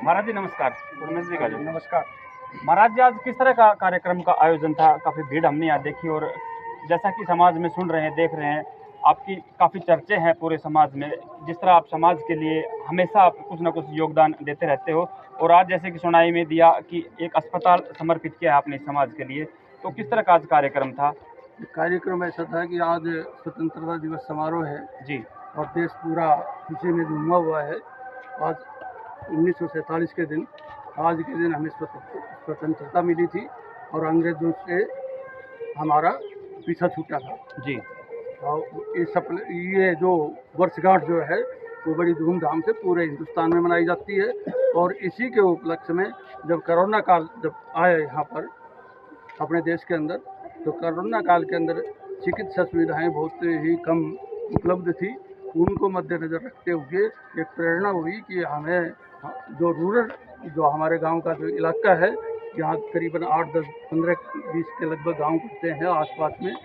महाराज जी नमस्कार। रमेश जी का जो नमस्कार। महाराज जी, आज किस तरह का कार्यक्रम का आयोजन था? काफ़ी भीड़ हमने यहाँ देखी और जैसा कि समाज में सुन रहे हैं, देख रहे हैं, आपकी काफ़ी चर्चे हैं पूरे समाज में। जिस तरह आप समाज के लिए हमेशा आप कुछ ना कुछ योगदान देते रहते हो और आज जैसे कि सुनाई में दिया कि एक अस्पताल समर्पित किया है आपने समाज के लिए, तो किस तरह का आज कार्यक्रम था? कार्यक्रम ऐसा था कि आज स्वतंत्रता दिवस समारोह है जी। और देश पूरा खुशी में झूमा हुआ है। आज 1947 के दिन, आज के दिन हमें स्वतंत्रता मिली थी और अंग्रेजों से हमारा पीछा छूटा था। जी। और ये जो वर्षगांठ जो है वो बड़ी धूमधाम से पूरे हिंदुस्तान में मनाई जाती है। और इसी के उपलक्ष्य में जब कोरोना काल जब आया यहाँ पर अपने देश के अंदर, तो कोरोना काल के अंदर चिकित्सा सुविधाएं बहुत ही कम उपलब्ध थी। उनको मद्देनज़र रखते हुए एक प्रेरणा हुई कि हमें जो रूरल, जो हमारे गांव का जो इलाका है, यहाँ करीबन 8, 10, 15, 20 के लगभग गांव पड़ते हैं आसपास में,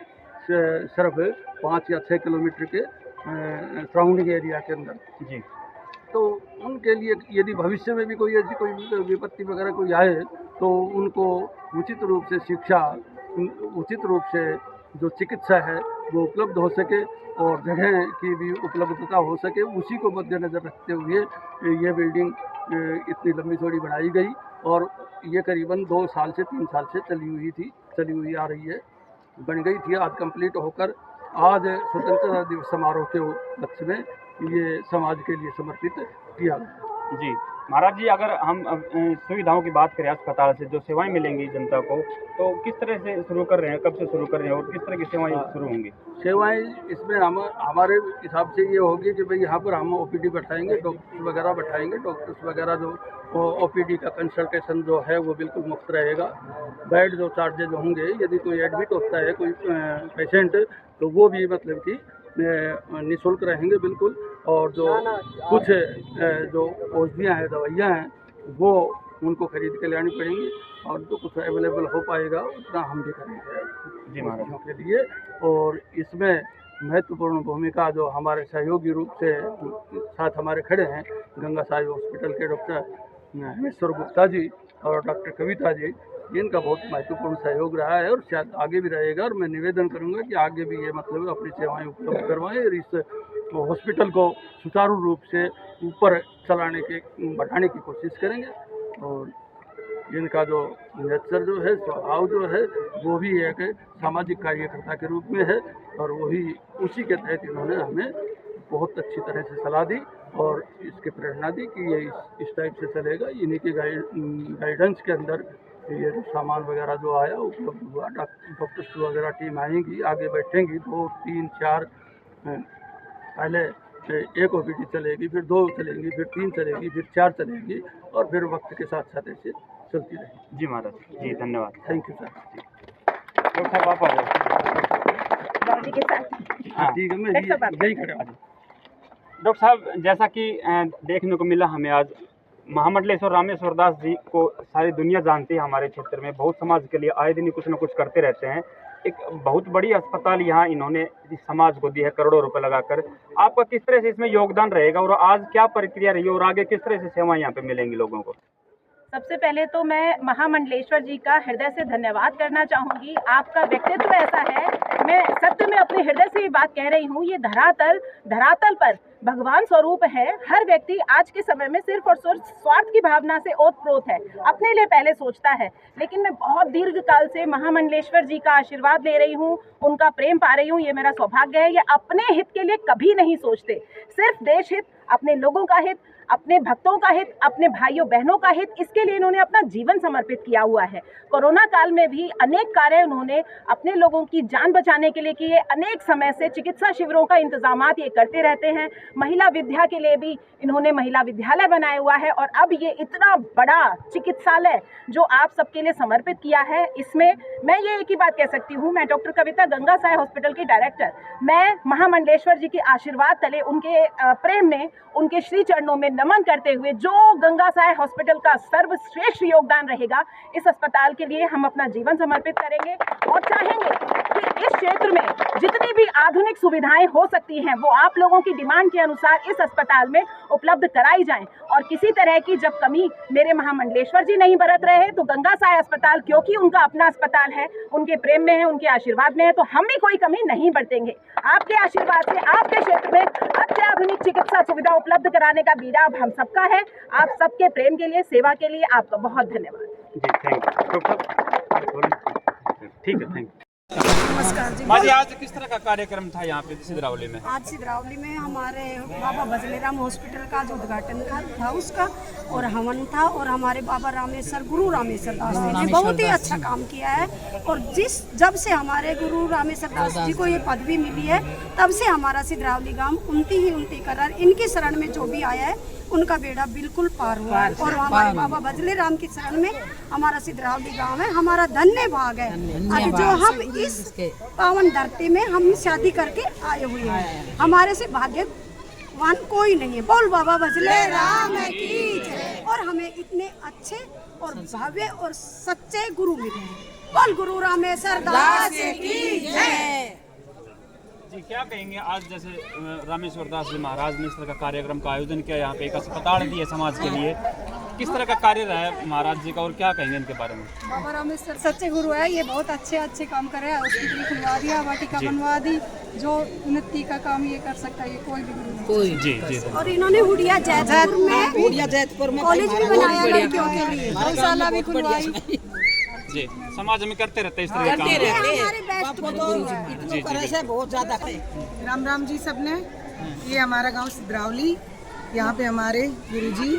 सिर्फ 5 या 6 किलोमीटर के सराउंडिंग एरिया के अंदर। जी। तो उनके लिए यदि भविष्य में भी कोई ऐसी कोई विपत्ति वगैरह कोई आए तो उनको उचित रूप से शिक्षा, उचित रूप से जो चिकित्सा है वो उपलब्ध हो सके और जगह की भी उपलब्धता हो सके, उसी को मद्देनज़र रखते हुए ये बिल्डिंग इतनी लंबी चौड़ी बनाई गई और ये करीबन 2 साल से 3 साल से चली हुई आ रही है, बन गई थी। आज कंप्लीट होकर आज स्वतंत्रता दिवस समारोह के उपलक्ष्य में ये समाज के लिए समर्पित किया गया। जी महाराज जी, अगर हम सुविधाओं की बात करें अस्पताल से जो सेवाएं मिलेंगी जनता को, तो किस तरह से शुरू कर रहे हैं, कब से शुरू कर रहे हैं और किस तरह की सेवाएं शुरू होंगी? सेवाएं इसमें हमारे हिसाब से ये होगी कि भाई यहाँ पर हम ओपीडी बैठाएंगे, डॉक्टर्स वगैरह बैठाएंगे। डॉक्टर्स वगैरह जो ओपीडी का कंसल्टेशन जो है वो बिल्कुल मुफ्त रहेगा। बेड जो चार्जेज होंगे, यदि कोई एडमिट होता है कोई पेशेंट, तो वो भी मतलब कि निःशुल्क रहेंगे बिल्कुल। और जो कुछ जो औषधियाँ हैं, दवाइयाँ हैं, वो उनको खरीद के लानी पड़ेंगी और जो कुछ अवेलेबल हो पाएगा उतना हम भी करेंगे मरीजों के लिए। और इसमें महत्वपूर्ण भूमिका जो हमारे सहयोगी रूप से साथ हमारे खड़े हैं, गंगा साई हॉस्पिटल के डॉक्टर हेमेश्वर गुप्ता जी और डॉक्टर कविता जी, इनका बहुत महत्वपूर्ण सहयोग रहा है और शायद आगे भी रहेगा। और मैं निवेदन करूंगा कि आगे भी ये मतलब अपनी सेवाएं उपलब्ध करवाएं और इस हॉस्पिटल को सुचारू रूप से ऊपर बढ़ाने की कोशिश करेंगे। और इनका जो नेचर जो है, स्वभाव जो है, वो भी एक सामाजिक कार्यकर्ता के रूप में है और वही उसी के तहत इन्होंने हमें बहुत अच्छी तरह से सलाह दी और इसकी प्रेरणा दी कि ये इस टाइप से चलेगा। इन्हीं के गाइडेंस के अंदर ये जो सामान वगैरह जो आया उपलब्ध हुआ। डॉक्टर्स वगैरह टीम आएंगी, आगे बैठेंगी, 2, 3, 4, पहले एक ओपीडी चलेगी, फिर 2 चलेंगी, फिर 3 चलेगी, फिर 4 चलेगी और फिर वक्त के साथ साथ ऐसे चलती रहेगी। जी महाराज जी, धन्यवाद। Thank you sir. डॉक्टर साहब आप आ जाओ। हाँ ठीक है, मैं यही खड़े। डॉक्टर साहब, जैसा कि देखने को मिला हमें आज, महामंडलेश्वर रामेश्वर दास जी को सारी दुनिया जानती है। हमारे क्षेत्र में बहुत समाज के लिए आए दिन कुछ न कुछ करते रहते हैं। एक बहुत बड़ी अस्पताल यहाँ इन्होंने इस समाज को दी है करोड़ों रुपए लगाकर। आपका किस तरह से इसमें योगदान रहेगा और आज क्या प्रक्रिया रही और आगे किस तरह से सेवाएं यहाँ पे मिलेंगी लोगों को? सबसे पहले तो मैं महामंडलेश्वर जी का हृदय से धन्यवाद करना चाहूँगी। आपका व्यक्तित्व ऐसा है, मैं सत्य में अपने हृदय से ये बात कह रही हूँ, ये धरातल पर भगवान स्वरूप है। हर व्यक्ति आज के समय में सिर्फ और सिर्फ स्वार्थ की भावना से ओतप्रोत है, अपने लिए पहले सोचता है। लेकिन मैं बहुत दीर्घ काल से महामंडलेश्वर जी का आशीर्वाद ले रही हूँ, उनका प्रेम पा रही हूँ, ये मेरा सौभाग्य है। ये अपने हित के लिए कभी नहीं सोचते, सिर्फ देश हित, अपने लोगों का हित, अपने भक्तों का हित, अपने भाइयों बहनों का हित, इसके लिए इन्होंने अपना जीवन समर्पित किया हुआ है। कोरोना काल में भी अनेक कार्य उन्होंने अपने लोगों की जान बचाने के लिए किए। अनेक समय से चिकित्सा शिविरों का इंतजामात ये करते रहते हैं। महिला विद्या के लिए भी इन्होंने महिला विद्यालय बनाया हुआ है और अब ये इतना बड़ा चिकित्सालय जो आप सबके लिए समर्पित किया है, इसमें मैं ये एक ही बात कह सकती हूँ, मैं डॉक्टर कविता गंगा साय हॉस्पिटल की डायरेक्टर, मैं महामंडलेश्वर जी के आशीर्वाद तले उनके प्रेम में, उनके श्री चरणों में नमन करते हुए, जो गंगा साय हॉस्पिटल का सर्वश्रेष्ठ योगदान रहेगा इस अस्पताल के लिए हम अपना जीवन समर्पित करेंगे और चाहेंगे कि इस क्षेत्र में जितनी भी आधुनिक सुविधाएं हो सकती हैं वो आप लोगों की डिमांड के अनुसार इस अस्पताल में उपलब्ध कराई जाएं। और किसी तरह की जब कमी मेरे महामंडलेश्वर जी नहीं बरत रहे तो गंगा साय अस्पताल, क्योंकि उनका अपना अस्पताल है, उनके प्रेम में है, उनके आशीर्वाद में है, तो हम भी कोई कमी नहीं बरतेंगे। आपके आशीर्वाद से आपके क्षेत्र में अत्याधुनिक चिकित्सा सुविधा उपलब्ध कराने का बीड़ा अब हम सबका है। आप सबके प्रेम के लिए, सेवा के लिए आपका बहुत धन्यवाद। जी थैंक यू डॉक्टर। ठीक है, थैंक यू। नमस्कार जी। माँ जी, आज किस तरह का कार्यक्रम था यहाँ पे सिद्रावली में? आज सिद्रावली में हमारे बाबा भजलेराम हॉस्पिटल का जो उद्घाटन था उसका और हवन था, और हमारे बाबा रामेश्वर, गुरु रामेश्वर दास जी ने बहुत ही अच्छा काम किया है। और जब से हमारे गुरु रामेश्वर दास जी को ये पदवी मिली है तब से हमारा सिद्रावली गांव उन्नति ही उन्नति कर रहा है। इनकी शरण में जो भी आया है उनका बेड़ा बिल्कुल पार हुआ है। और हमारे बाबा भजलेराम की शरण में हमारा सिद्रावली गांव है, हमारा धन्य भाग है। अभी जो हम इस पावन धरती में हम शादी करके आए हुए हैं, हमारे से भाग्यवान कोई नहीं है। बोल बाबा भजलेराम की जय। और हमें इतने अच्छे और भव्य और सच्चे गुरु मिले हैं। बोल गुरु रामेश्वर दास की जय। जी, क्या कहेंगे आज जैसे रामेश्वर दास जी महाराज ने इस तरह का कार्यक्रम का आयोजन किया, यहाँ पे एक अस्पताल दिए समाज के लिए, किस तरह का कार्य रहा है महाराज जी का और क्या कहेंगे इनके बारे में? बाबा रामेश्वर सच्चे गुरु है, ये बहुत अच्छे काम कर रहे हैं। हॉस्पिटल खुलवा दिया, वाटिका बनवा दी, जो उन्नति का काम ये कर सकता है ये कोई भी गुरु नहीं। जी। और इन्होंने हुडिया जैतपुर में कॉलेज भी बनाया लड़कियों के लिए, गौशाला भी खुलवाई। जी, समाज में करते रहते इस तरह के काम। जी बहुत ज्यादा राम जी सबने। ये हमारा गांव सिद्रावली, यहाँ पे हमारे गुरुजी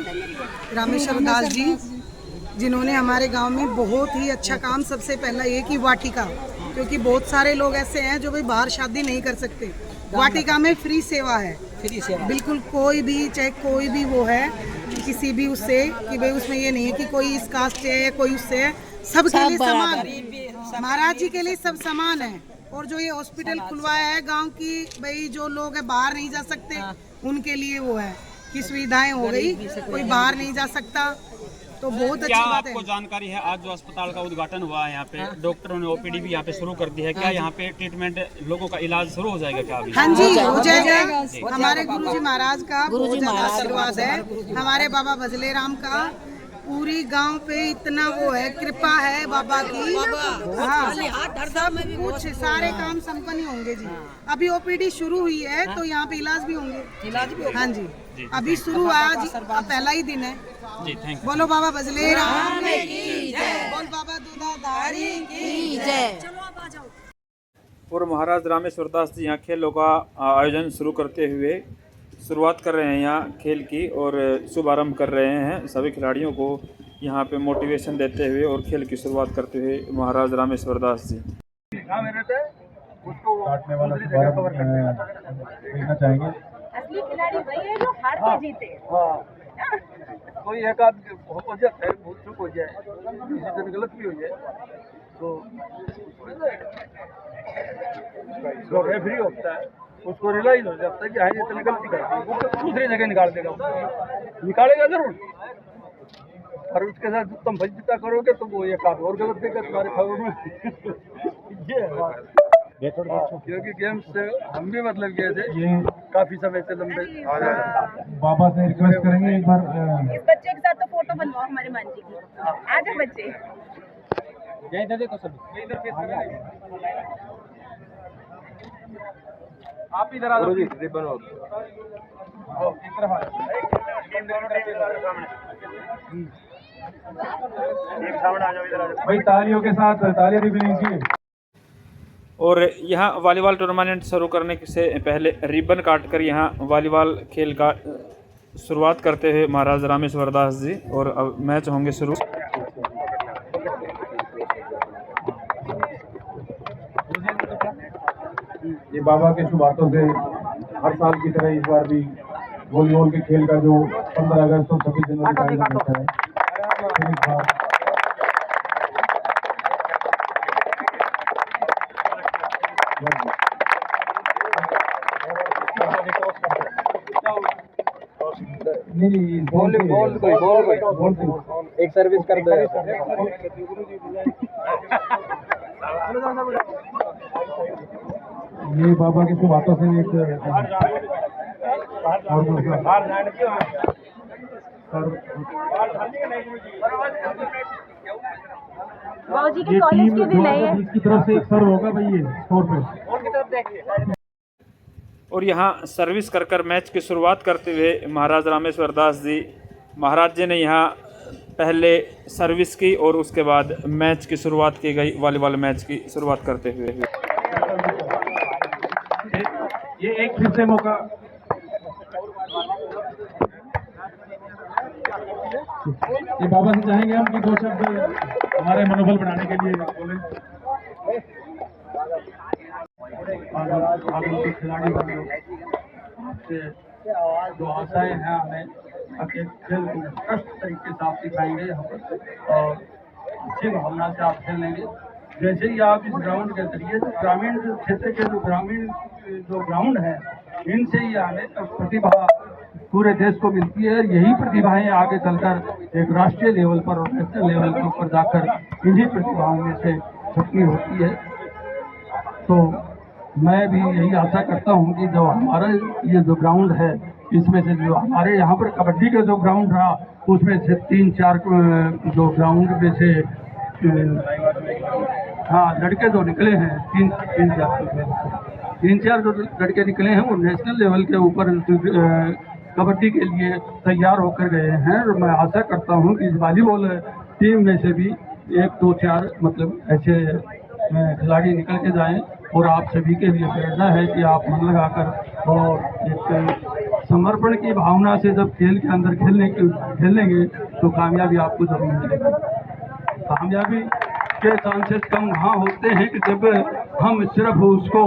रामेश्वर दास जी, जिन्होंने हमारे गांव में बहुत ही अच्छा काम, सबसे पहला ये कि वाटिका, क्योंकि बहुत सारे लोग ऐसे हैं जो भाई बाहर शादी नहीं कर सकते। वाटिका में फ्री सेवा है, फ्री सेवा बिल्कुल, कोई भी चाहे कोई भी वो है किसी भी उससे कि भाई उसमें ये नहीं है कि कोई इस कास्ट से है, कोई उससे है, सबके लिए समान। महाराज जी के लिए सब समान है। और जो ये हॉस्पिटल खुलवाया है गांव की, भाई जो लोग है बाहर नहीं जा सकते उनके लिए वो है कि सुविधाएं हो गई, कोई बाहर नहीं जा सकता, तो बहुत अच्छी बात है। आपको जानकारी है आज जो अस्पताल का उद्घाटन हुआ है यहाँ पे डॉक्टरों ने ओपीडी भी यहाँ पे शुरू कर दी है, क्या यहाँ पे ट्रीटमेंट लोगों का इलाज शुरू हो जाएगा क्या अभी? हाँ जी, हो जाएगा। हमारे गुरुजी महाराज का बहुत ज्यादा आशीर्वाद है, हमारे बाबा भजलेराम का पूरी गांव पे इतना वो है, कृपा है बाबा की। हाँ, सब कुछ सारे काम संपन्न होंगे जी। अभी ओपीडी शुरू हुई है तो यहाँ पे इलाज भी होंगे। हाँ जी, अभी शुरू आज पहला ही दिन है। जी, थैंक यू। बोलो बाबा भजलेराम की जय, बोल बाबा दूधाधारी की जय। और महाराज रामेश्वर दास जी यहाँ खेलों का आयोजन शुरू करते हुए शुरुआत कर रहे हैं यहाँ खेल की, और शुभारंभ कर रहे हैं सभी खिलाड़ियों को यहाँ पे मोटिवेशन देते हुए और खेल की शुरुआत करते हुए महाराज रामेश्वर दास जी। काटने वाला देखना चाहेंगे। असली खिलाड़ी वही है जो हार के जीते। कोई एक आदमी हो जाता है, भूल चूक हो जाए, डिसीजन गलत भी हो जाए तो रेफरी होता है, उसको रियलाइज हो जाता है कि हाँ ये इतनी गलती कर दी, वो दूसरी जगह निकाल देगा, निकालेगा जरूर। और उसके साथ तुम भजता करोगे तो वो एक आध और गलत देगा तुम्हारे खबर में। ये है बात। क्योंकि गेम्स से हम भी मतलब गए थे काफी समय से लंबे। बाबा से रिक्वेस्ट करेंगे एक बार इस बच्चे के साथ तो फोटो बनवाओ हमारे मान जी की। आ जाओ बच्चे। इधर देखो सभी, आप इधर आ जाओ जी, रिबन हो एक तरफ आ जाओ, सामने आ जाओ, इधर आ जाओ भाई, तालियों के साथ तालियां भी दीजिए। और यहाँ वॉलीबॉल टूर्नामेंट शुरू करने से पहले रिबन काटकर यहाँ वॉलीबॉल खेल का शुरुआत करते हुए महाराज रामेश्वर दास जी, और अब मैच होंगे शुरू। ये बाबा के शुभ हाथों से हर साल की तरह इस बार भी वॉलीबॉल के खेल का जो 15 अगस्त और 26 जनवरी का आयोजन होता है, फिर इस बार एक सर्विस कर दो। ये बाबा की शुभ बातों से एक बाबूजी के ये कॉलेज टीम के भी नए 2020 की तरफ से एक सर्व होगा भाई, ये स्कोर पे। और यहाँ सर्विस कर कर मैच की शुरुआत करते हुए महाराज रामेश्वर दास जी महाराज जी ने यहाँ पहले सर्विस की और उसके बाद मैच की शुरुआत की गई, वॉलीबॉल मैच की शुरुआत करते हुए। ये एक फिर से मौका, ये बाबा से चाहेंगे हम कि दो शब्द हमारे मनोबल बढ़ाने के लिए बोले। आगे के खिलाड़ी बंधु से जो आशाएं हैं हमें आपके खेल को स्पष्ट तरीके से आप दिखाएंगे यहाँ पर और अच्छी भावना से आप खेलेंगे। जैसे ही आप इस ग्राउंड के जरिए ग्रामीण क्षेत्र के जो ग्राउंड है इनसे ही हमें प्रतिभा पूरे देश को मिलती है। यही प्रतिभाएं आगे चलकर एक राष्ट्रीय लेवल पर और नेशनल लेवल के ऊपर जाकर इन्हीं प्रतिभाओं में से छपनी होती है। तो मैं भी यही आशा करता हूं कि जो हमारा ये जो ग्राउंड है इसमें से जो हमारे यहाँ पर कबड्डी का जो ग्राउंड रहा उसमें से 3-4 जो ग्राउंड में से हाँ लड़के जो निकले हैं तीन चार जो लड़के निकले हैं वो नेशनल लेवल के ऊपर कबड्डी के लिए तैयार होकर गए हैं। और मैं आशा करता हूं कि इस वॉलीबॉल टीम में से भी 1-2-4 मतलब ऐसे खिलाड़ी निकल के जाएं और आप सभी के लिए प्रेरणा है कि आप मन लगाकर और एक समर्पण की भावना से जब खेल के अंदर खेलेंगे तो कामयाबी आपको जरूर मिलेगी। कामयाबी के चांसेस कम वहाँ होते हैं कि जब हम सिर्फ उसको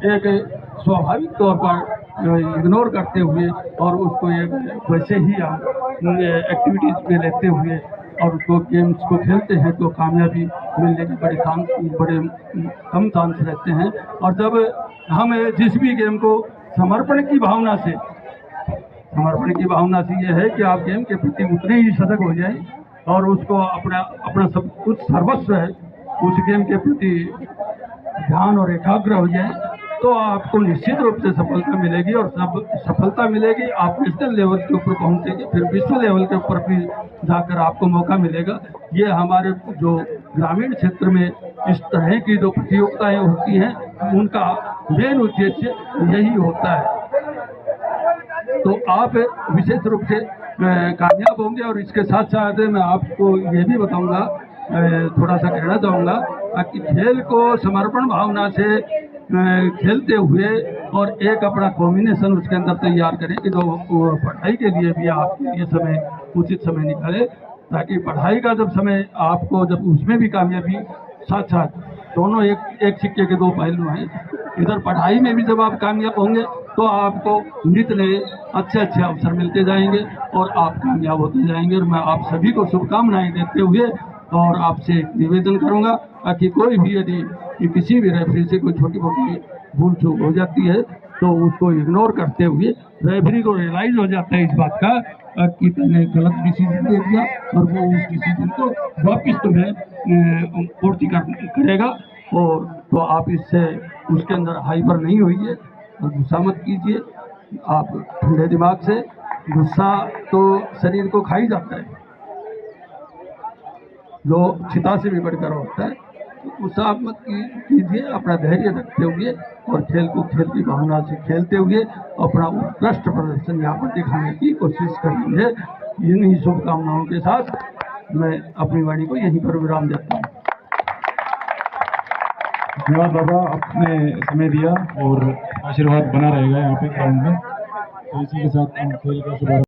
एक स्वाभाविक तौर पर इग्नोर करते हुए और उसको एक वैसे ही हम एक्टिविटीज़ में लेते हुए और उसको गेम्स को खेलते हैं तो कामयाबी मिलने के बड़े कम चांस रहते हैं। और जब हम जिस भी गेम को समर्पण की भावना से यह है कि आप गेम के प्रति उतने ही सजग हो जाएं और उसको अपना सब कुछ सर्वस्व है उस गेम के प्रति ध्यान और एकाग्र हो जाए तो आपको निश्चित रूप से सफलता मिलेगी। और सफलता मिलेगी, आप नेशनल लेवल के ऊपर पहुंचेंगे, फिर विश्व लेवल के ऊपर भी जाकर आपको मौका मिलेगा। ये हमारे जो ग्रामीण क्षेत्र में इस तरह की जो प्रतियोगिताएं होती हैं उनका मेन उद्देश्य यही होता है। तो आप विशेष रूप से कामयाब होंगे। और इसके साथ साथ मैं आपको ये भी बताऊंगा, थोड़ा सा कहना चाहूँगा कि खेल को समर्पण भावना से खेलते हुए और एक अपना कॉम्बिनेशन उसके अंदर तैयार करें कि जो पढ़ाई के लिए भी आपके लिए समय उचित समय निकाले, ताकि पढ़ाई का जब समय आपको जब उसमें भी कामयाबी साथ साथ दोनों एक सिक्के के दो पहलू हैं। इधर पढ़ाई में भी जब आप कामयाब होंगे तो आपको नित नए अच्छे अवसर मिलते जाएंगे और आप कामयाब होते जाएंगे। और मैं आप सभी को शुभकामनाएं देते हुए और आपसे निवेदन करूंगा कि कोई भी यदि किसी भी रेफरी से कोई छोटी मोटी भूल चूक हो जाती है तो उसको इग्नोर करते हुए रेफरी को रियलाइज हो जाता है इस बात का कि तुमने गलत डिसीजन दे दिया और वो उस डिसीजन को वापस तुम्हें पूर्ति करेगा। और तो आप इससे उसके अंदर हाइपर नहीं होइए और गुस्सा मत कीजिए। आप ठंडे दिमाग से, गुस्सा तो शरीर को खा ही जाता है, जो चिता से भी बढ़कर होता है। गुस्सा आप मत कीजिए, अपना धैर्य रखते हुए और खेल को खेल की भावना से खेलते हुए अपना उत्कृष्ट प्रदर्शन यहाँ पर दिखाने की कोशिश करेंगे। इन्हीं शुभकामनाओं के साथ मैं अपनी वाणी को यहीं पर विराम देता हूँ। धन्यवाद बाबा, आपने समय दिया और आशीर्वाद बना रहेगा यहाँ पे ग्राउंड में। तो इसी के साथ हम खेल का शुभारंभ